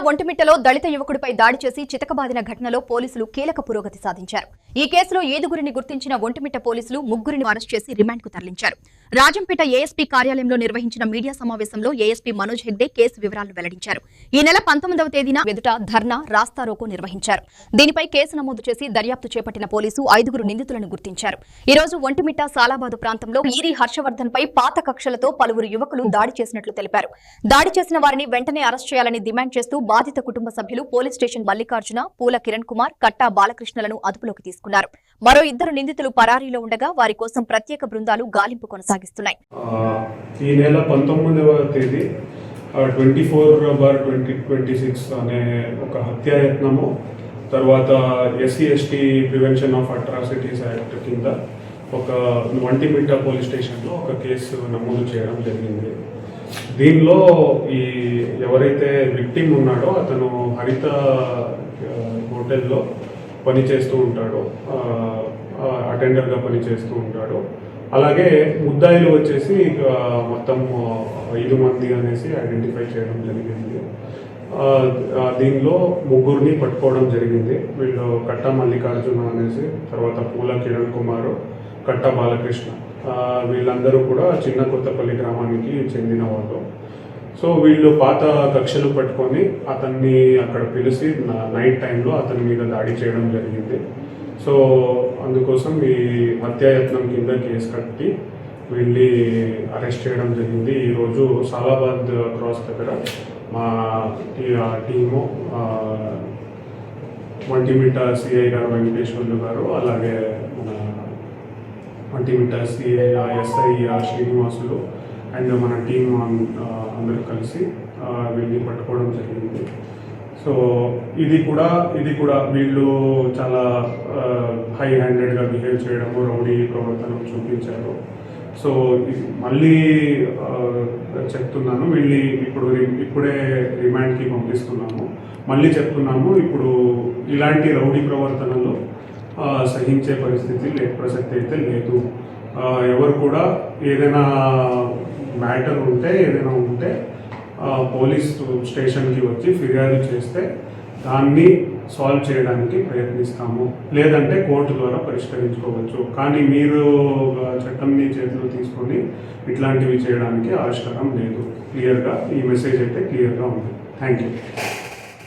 ఒంటిమిట్టలో దళిత యువకుడిపై దాడి చేసి చితకబాదిన ఘటనలో పోలీసులు కీలక పురోగతి సాధించారు. ఈ కేసులో ఏడుగురిని గుర్తించిన ఒంటిమిట్ట పోలీసులు ముగ్గురిని అరెస్ట్ చేసి రిమాండ్ కు తరలించారు. రాజంపేట ఏఎస్పీ కార్యాలయంలో నిర్వహించిన మీడియా సమావేశంలో ఏఎస్పీ మనోజ్ హెగ్డే కేసు వివరాలను వెల్లడించారు. ఈ నెల 19వ తేదీన ఎదుట ధర్నా రాస్తారోకో నిర్వహించారు. దీనిపై కేసు నమోదు చేసి దర్యాప్తు చేపట్టిన పోలీసు 5 నిందితులను గుర్తించారు. ఈ రోజు ఒంటిమిట్ట సాలాబాదు ప్రాంతంలో ఈరి హర్షవర్ధన్ పై పాత కక్షలతో పలువురు యువకులు దాడి చేసినట్లు తెలిపారు. దాడి చేసిన వారిని వెంటనే అరెస్ట్ చేయాలని డిమాండ్ చేస్తూ బాధిత కుటుంబ సభ్యులు పోలీస్ స్టేషన్ మల్లికార్జున, పూల కిరణ్ కుమార్, కట్టా బాలకృష్ణలను అదుపులోకి తీసుకున్నారు. మరో 2 నిందితులు పరారీలో ఉండగా వారి కోసం ప్రత్యేక బృందాలు గాలింపు కొనసాగిస్తున్నాయి. ఈ నెల 19వ తేదీ 24/2026 అనే ఒక హత్యాయత్నము, తర్వాత SC/ST prevention of atrocities act కింద ఒక ఒంటిమిట్ట పోలీస్ స్టేషన్లో ఒక కేసు నమోదు చేయడం జరిగింది. దీనిలో ఈ ఎవరైతే విక్టిమ్ ఉన్నాడో అతను హరిత హోటల్లో పనిచేస్తూ ఉంటాడో, అటెండర్గా పనిచేస్తూ ఉంటాడు. అలాగే ముద్దాయిలు వచ్చేసి మొత్తం 5 మంది అనేసి ఐడెంటిఫై చేయడం జరిగింది. దీనిలో 3 పట్టుకోవడం జరిగింది. వీళ్ళు కట్టా మల్లికార్జున అనేసి, తర్వాత పూల కిరణ్ కుమార్, కట్టా బాలకృష్ణ, వీళ్ళందరూ కూడా చిన్న కొత్తపల్లి గ్రామానికి చెందిన వాళ్ళు. సో వీళ్ళు పాత కక్షలు పట్టుకొని అతన్ని అక్కడ పిలిచి నైట్ టైంలో అతని మీద దాడి చేయడం జరిగింది. సో అందుకోసం ఈ హత్యాయత్నం కింద కేసు కట్టి వీళ్ళని అరెస్ట్ చేయడం జరిగింది. ఈరోజు సాలాబాద్ క్రాస్ దగ్గర మా టీము ఒంటిమిట్ట సిఐ గారు వెంకటేశ్వర్లు గారు, అలాగే Vontimitta CI SI Srinivasulu and మన టీం అందరూ కలిసి వీళ్ళని పట్టుకోవడం జరిగింది. సో ఇది కూడా వీళ్ళు చాలా హై హ్యాండెడ్గా బిహేవ్ చేయడము, రౌడీ ప్రవర్తన చూపించారు. సో మళ్ళీ చెప్తున్నాను, వీళ్ళని ఇప్పుడే రిమాండ్కి పంపిస్తున్నాము. మళ్ళీ చెప్తున్నాము, ఇప్పుడు ఇలాంటి రౌడీ ప్రవర్తనలో సహించే ప్రసక్తి అయితే లేదు. ఎవరు కూడా ఏదైనా మ్యాటర్ ఏదైనా ఉంటే పోలీస్ స్టేషన్కి వచ్చి ఫిర్యాదు చేస్తే దాన్ని సాల్వ్ చేయడానికి ప్రయత్నిస్తాము, లేదంటే కోర్టు ద్వారా పరిష్కరించుకోవచ్చు. కానీ మీరు చట్టంని చేతిలో తీసుకొని ఇట్లాంటివి చేయడానికి ఆవిష్కారం లేదు. క్లియర్గా ఈ మెసేజ్ అయితే క్లియర్గా ఉంది. Thank you.